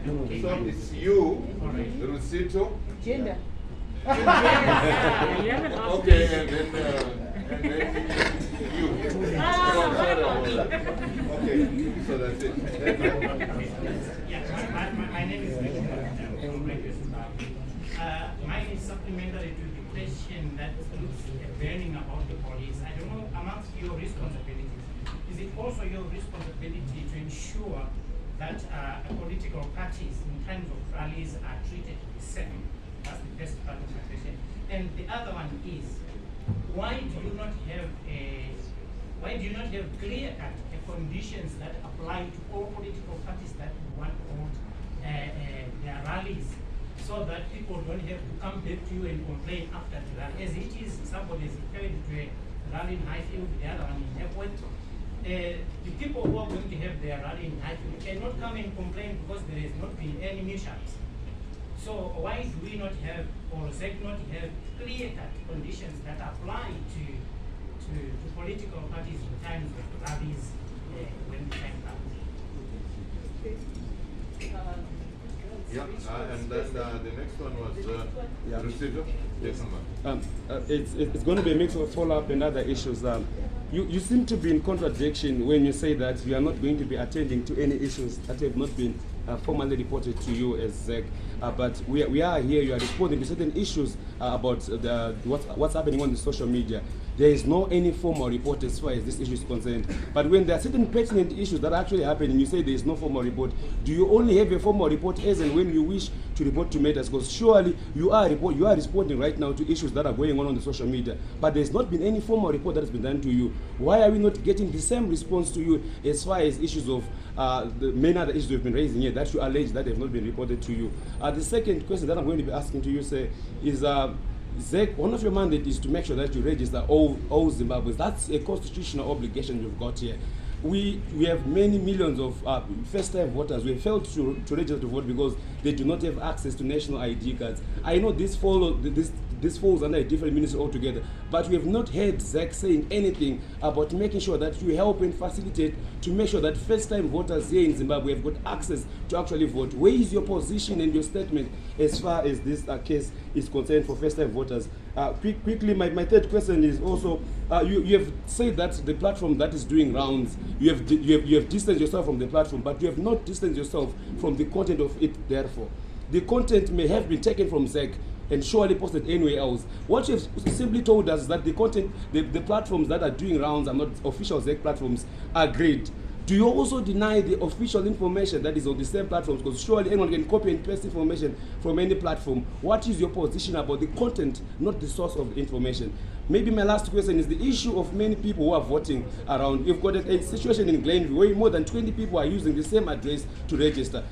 Okay. So it's you, Alright. Rusito. Gender. Okay, Okay, and then you. Sorry about that. Okay, so that's it. Yeah, my name is Rick. Mine is supplementary to the question that looks burning about the police. I don't know, amongst your responsibilities, is it also your responsibility to ensure that political parties in terms of rallies are treated the same? That's the first part of my question. And the other one is, why do you not have clear-cut conditions that apply to all political parties that want to hold their rallies, so that people don't have to come back to you and complain after the rally? As it is, somebody is referring to a rally in Highfield, the other one in Hepworth. The people who are going to have their rally in Highfield cannot come and complain because there has not been any mishaps. So why do we not have, or ZEC not have, clear-cut conditions that apply to political parties in times of rallies when the time comes? Yeah, and then the next one was Rusito. Yes, It's going to be a mix of follow-up and other issues. You seem to be in contradiction when you say that you are not going to be attending to any issues that have not been formally reported to you as ZEC. But we are here, you are responding to certain issues about what's happening on the social media. There is no any formal report as far as this issue is concerned. But when there are certain pertinent issues that are actually happening, you say there is no formal report. Do you only have a formal report as and when you wish to report to matters? Because surely you are responding right now to issues that are going on the social media. But there's not been any formal report that has been done to you. Why are we not getting the same response to you as far as issues of the many other issues we've been raising here that you allege that have not been reported to you? The second question that I'm going to be asking to you, sir, is ZEC, one of your mandates is to make sure that you register all Zimbabweans. That's a constitutional obligation you've got here. We have many millions of first-time voters. We have failed to register to vote because they do not have access to national ID cards. I know this falls under a different ministry altogether, but we have not heard ZEC saying anything about making sure that you help and facilitate to make sure that first-time voters here in Zimbabwe have got access to actually vote. Where is your position and your statement as far as this case is concerned for first-time voters? Quickly, my third question is also, you have said that the platform that is doing rounds, you have distanced yourself from the platform, but you have not distanced yourself from the content of it. Therefore, the content may have been taken from ZEC and surely posted anywhere else. What you have simply told us is that the content, the platforms that are doing rounds are not official ZEC platforms. Agreed. Do you also deny the official information that is on the same platforms? Because surely anyone can copy and paste information from any platform. What is your position about the content, not the source of the information? Maybe my last question is the issue of many people who are voting around. You've got a situation in Glenview where more than 20 people are using the same address to register.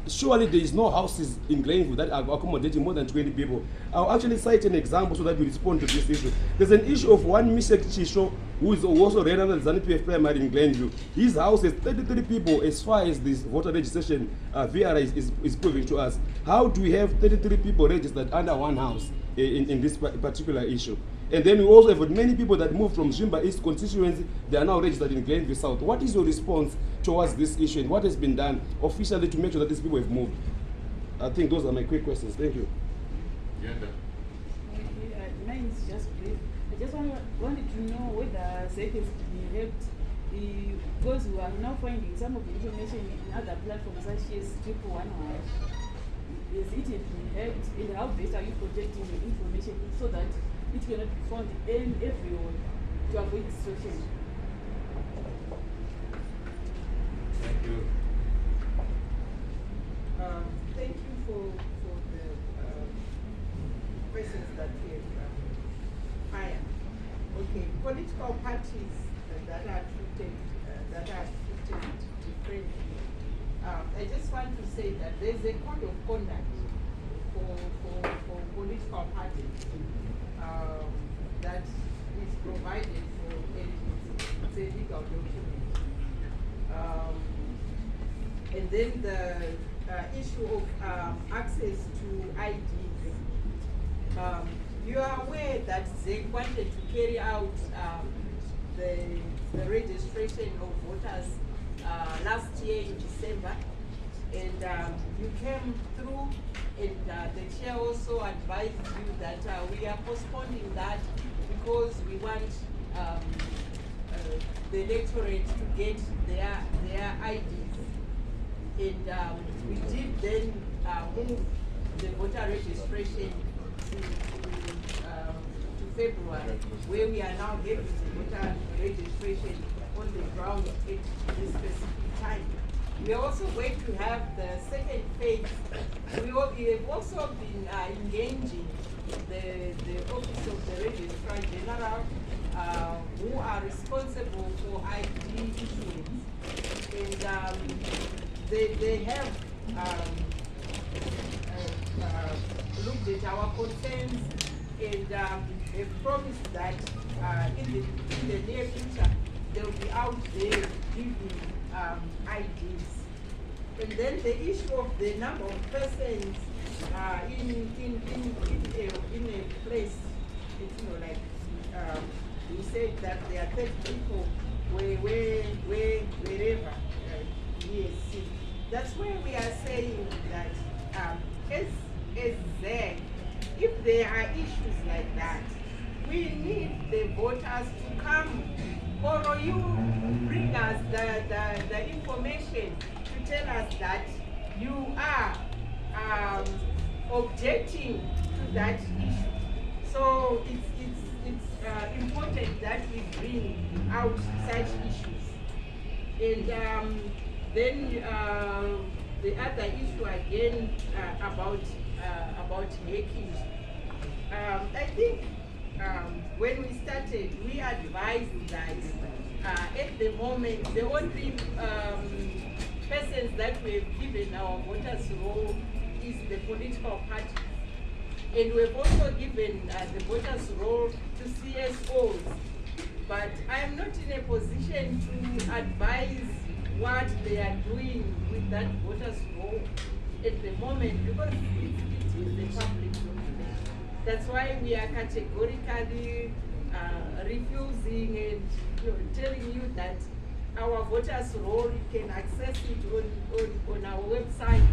Surely there is no houses in Glenview that are accommodating more than 20 people. I'll actually cite an example so that we respond to this issue. There's an issue of one Mr. Chisho, who is also ran under the ZANU-PF primary in Glenview. His house has 33 people as far as this voter registration VR is proving to us. How do we have 33 people registered under one house in this particular issue? And then we also have many people that moved from Zimba East constituency, they are now registered in Glenview South. What is your response towards this issue and what has been done officially to make sure that these people have moved? I think those are my quick questions. Thank you. Mine is just brief. I just wanted to know whether ZEC has been helped because we are now finding some of the information in other platforms such as Triple One Hash. Has it been helped, and how best are you protecting the information so that it cannot be found in everyone to avoid distortion? Thank you. Thank you for the questions that we have fired. Okay, political parties that are treated differently. I just want to say that there's a code of conduct for political parties that is provided for agencies. It's a legal document. And then the issue of access to IDs. You are aware that they wanted to carry out the registration of voters last year in December, and and you came through, and the chair also advised you that we are postponing that because we want the electorate to get their IDs. And we did then move the voter registration to February, where we are now getting the voter registration on the ground at this specific time. We are also going to have the second phase. We have also been engaging the Office of the Registrar General, who are responsible for ID issuance. And they have looked at our concerns and have promised that in the near future they'll be out there giving IDs. And then the issue of the number of persons in a place, it's like we said that there are 30 people wherever. Yes, that's where we are saying that as ZEC, if there are issues like that, we need the voters to come, or you bring us the information to tell us that you are objecting to that issue. So it's important that we bring out such issues. And then the other issue again about hacking. I think when we started, we advised that at the moment the only persons that we have given our voters roll is the political parties. And we've also given the voters roll to CSOs. But I am not in a position to advise what they are doing with that voters roll at the moment because it is the public document. That's why we are categorically refusing and telling you that our voters roll, you can access it on our website.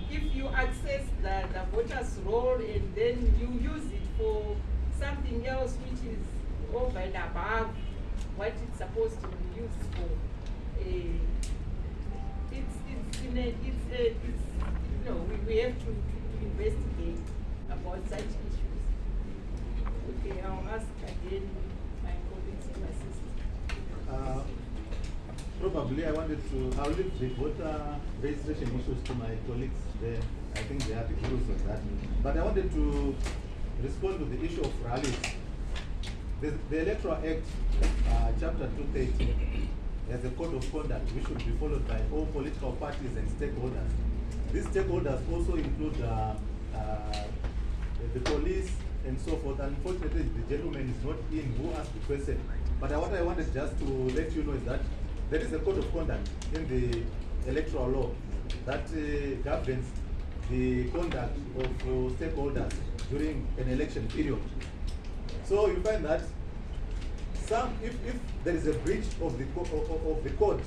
If you access the voters roll and then you use it for something else which is over and above what it's supposed to be used for, we have to investigate about such issues. Okay, I'll ask again my colleagues to assist. Probably I'll leave the voter registration issues to my colleagues there. I think they have the views on that. But I wanted to respond to the issue of rallies. The Electoral Act, Chapter 230, has a code of conduct which should be followed by all political parties and stakeholders. These stakeholders also include the police and so forth. Unfortunately, the gentleman is not in who asked the question. But what I wanted just to let you know is that there is a code of conduct in the electoral law that governs the conduct of stakeholders during an election period. So you find that if there is a breach of the code,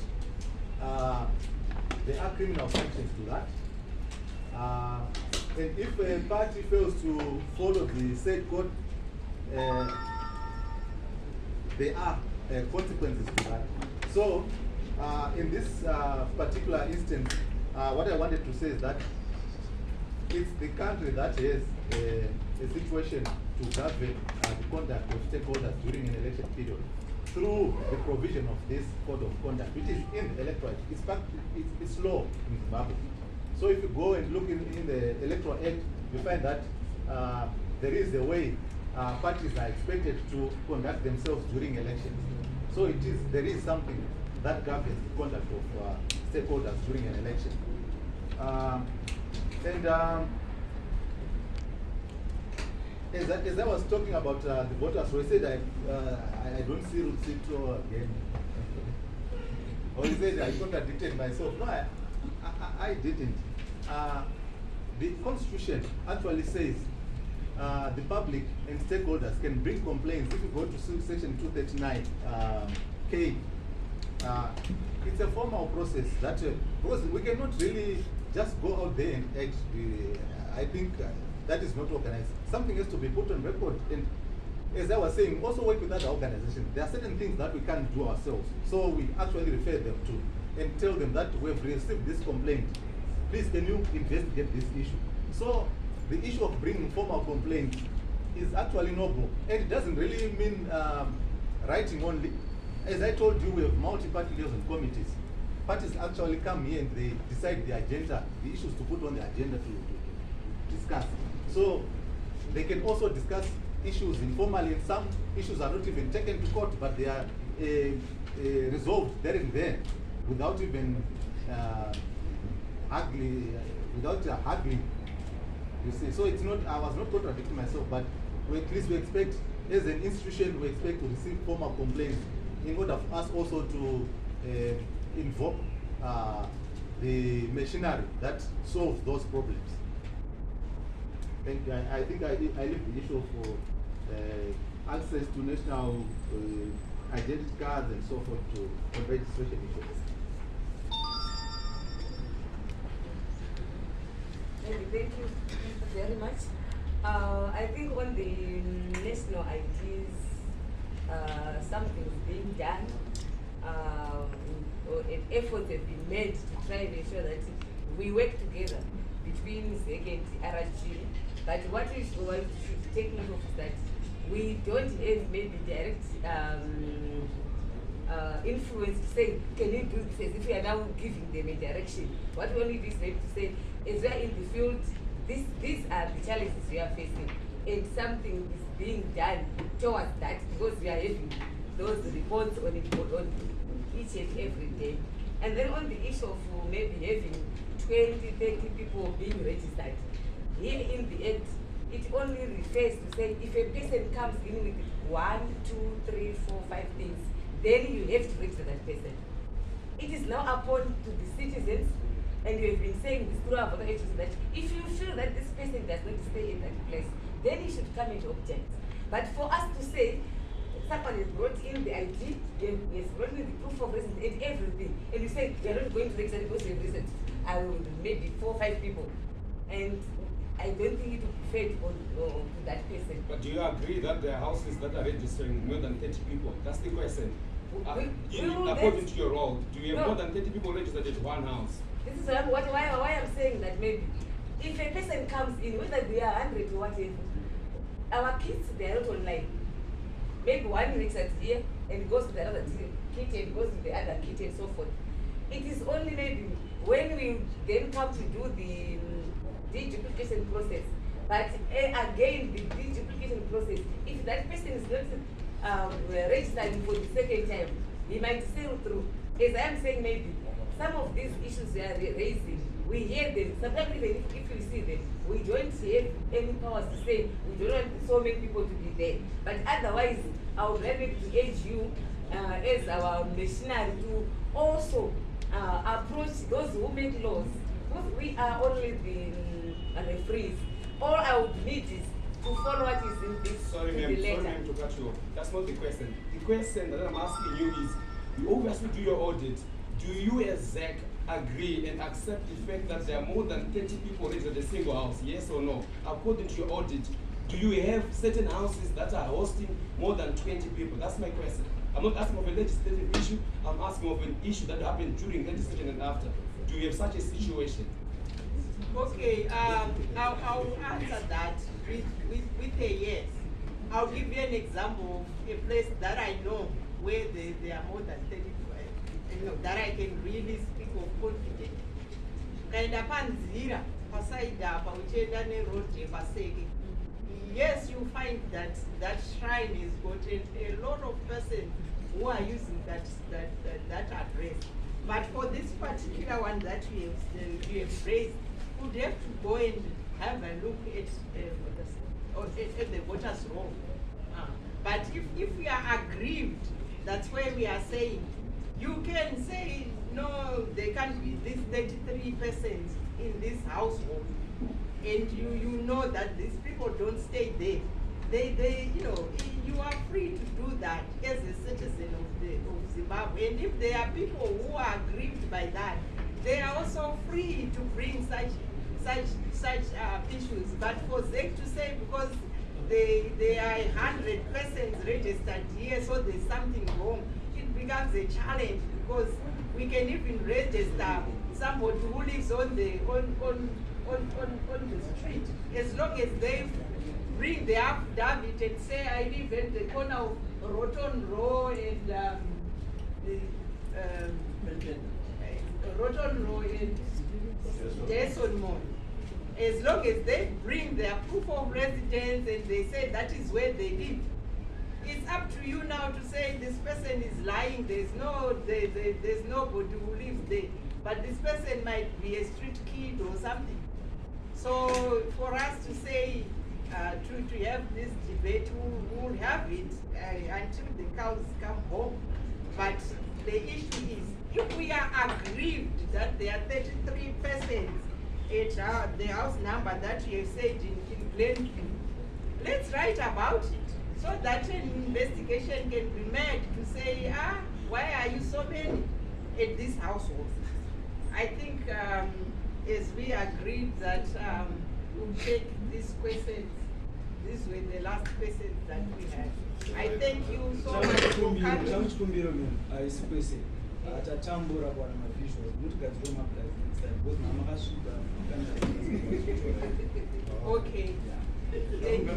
there are criminal sanctions to that. And if a party fails to follow the said code, there are consequences to that. So in this particular instance, what I wanted to say is that it's the country that has a situation to govern the conduct of stakeholders during an election period through the provision of this code of conduct, which is in the electoral. It's law in Zimbabwe. So if you go and look in the Electoral Act, you find that there is a way parties are expected to conduct themselves during elections. So there is something that governs the conduct of stakeholders during an election. As I was talking about the voters, so I said I don't see Rutsito again. Or he said I contradicted myself. No, I didn't. The Constitution actually says the public and stakeholders can bring complaints. If you go to section 239K, it's a formal process that because we cannot really just go out there and act. I think that is not organized. Something has to be put on record. And as I was saying, also work with other organizations. There are certain things that we can't do ourselves. So we actually refer them to and tell them that we have received this complaint. Please, can you investigate this issue? So the issue of bringing formal complaints is actually noble. And it doesn't really mean writing only. As I told you, we have multi-party liaison committees. Parties actually come here and they decide the agenda, the issues to put on the agenda to discuss. So they can also discuss issues informally, and some issues are not even taken to court, but they are resolved there and there without even haggling, you see. So it's not, I was not contradicting myself, but at least we expect, as an institution, we expect to receive formal complaints in order for us also to invoke the machinery that solves those problems. Thank you. I think I leave the issue for access to national identity cards and so forth to registration issues. Thank you very much. I think on the national IDs, something is being done, or an effort has been made to try and ensure that we work together between ZEC and RRG. But what we should take note of is that we don't have maybe direct influence to say, can you do this, as if we are now giving them a direction. What we only do is maybe to say, as we are in the field, these are the challenges we are facing, and something is being done towards that, because we are having those reports on each and every day. And then on the issue of maybe having 20, 30 people being registered, here in the Act, it only refers to say if a person comes in with 1, 2, 3, 4, 5 things, then you have to register that person. It is now upon to the citizens, and we have been saying this through our agencies, that if you feel that this person does not stay in that place, then you should come and object. But for us to say, someone has brought in the ID, he has brought in the proof of residence and everything, and you say, we are not going to register because we have registered maybe 4 or 5 people. And I don't think it would be fair to that person. But do you agree that there are houses that are registering more than 30 people? That's the question. According to your role, do you have more than 30 people registered at one house? This is why I'm saying that maybe if a person comes in, whether they are 100 or whatever, our kids, they are not online. Maybe one registers here and goes to the other kit and goes to the other kit and so forth. It is only maybe when we then come to do the deduplication process. But again, the deduplication process, if that person is not registering for the second time, he might sail through. As I am saying, maybe some of these issues we are raising, we hear them. Sometimes even if we see them, we don't have any powers to say we don't want so many people to be there. But otherwise, I would like to urge you as our machinery to also approach those who make laws, because we are only the referees. All I would need is to follow what is in this Sorry ma'am to cut you off. That's not the question. The question that I'm asking you is, you obviously do your audit. Do you as ZEC agree and accept the fact that there are more than 30 people registered at a single house, yes or no? According to your audit, do you have certain houses that are hosting more than 20 people? That's my question. I'm not asking of a legislative issue, I'm asking of an issue that happened during legislation and after. Do you have such a situation? Okay, I'll answer that with a yes. I'll give you an example of a place that I know where there are more than 30 people, that I can really speak of confidence. Kaenda panzira, pasaida, pauchenda ne road paseke. Yes, you find that that shrine has got a lot of persons who are using that address. But for this particular one that we have raised, would have to go and have a look at the voters' roll. But if we are aggrieved, that's where we are saying, you can say, no, there can't be these 33 persons in this household, and you know that these people don't stay there. they, you know, you are free to do that as a citizen of Zimbabwe. And if there are people who are aggrieved by that, they are also free to bring such issues. But for ZEC to say because they are 100 persons registered here, so there's something wrong, it becomes a challenge because we can even register somebody who lives on the street, as long as they bring the affidavit and say I live at the corner of Roton Row and Roton Row and Jason Mall. As long as they bring their proof of residence and they say that is where they live, it's up to you now to say this person is lying. There's nobody who lives there, but this person might be a street kid or something. So for us to say to have this debate, we'll have it until the cows come home. But the issue is, if we are aggrieved that there are 33 persons at the house number that you have said in Glenview, let's write about it so that an investigation can be made to say, why are you so many at this household? I think as we agreed that we'll take these questions, these were the last questions that we had. I thank you so much for coming. Okay. Thank you.